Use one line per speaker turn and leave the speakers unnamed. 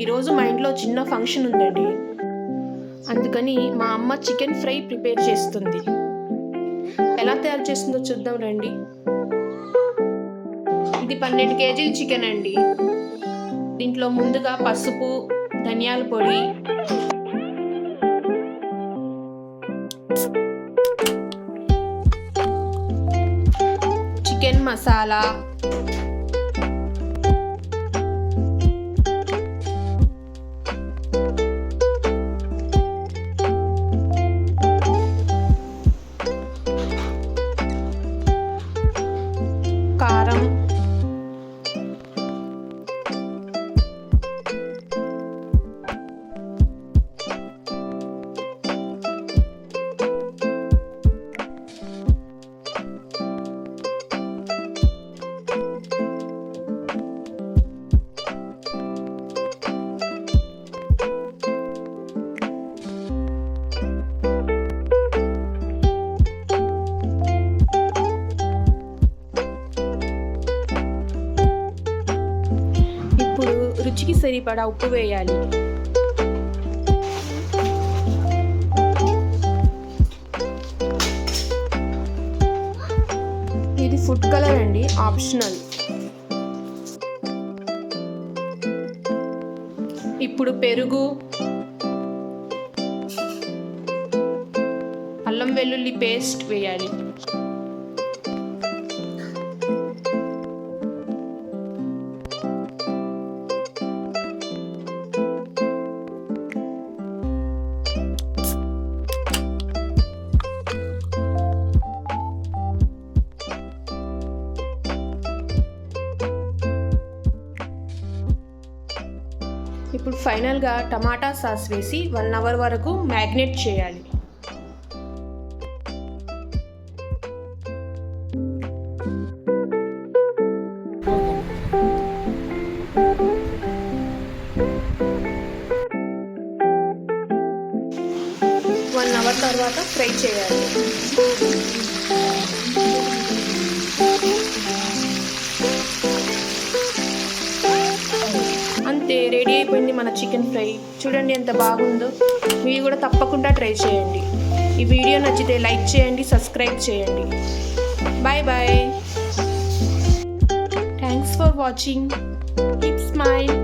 ఈరోజు మా ఇంట్లో చిన్న ఫంక్షన్ ఉందండి. అందుకని మా అమ్మ చికెన్ ఫ్రై ప్రిపేర్ చేస్తుంది. ఎలా తయారు చేస్తుందో చూద్దాం రండి. ఇది 12 కేజీల చికెన్ అండి. దీంట్లో ముందుగా పసుపు, ధనియాల పొడి, చికెన్ మసాలా, కారం, రుచికి సరిపడా ఉప్పు వేయాలి. ఇది ఫుడ్ కలర్ అండి, ఆప్షనల్. ఇప్పుడు పెరుగు, అల్లం వెల్లుల్లి పేస్ట్ వేయాలి. ఇప్పుడు ఫైనల్గా టమాటా సాస్ వేసి 1 అవర్ వరకు మ్యాగ్నేట్ చేయాలి. తర్వాత ఫ్రై చేయాలి. అంతే, రెడీ అయిపోయింది మన చికెన్ ఫ్రై. చూడండి ఎంత బాగుందో. మీరు కూడా తప్పకుండా ట్రై చేయండి. ఈ వీడియో నచ్చితే లైక్ చేయండి, సబ్స్క్రైబ్ చేయండి. Bye bye. Thanks for watching. Keep smile.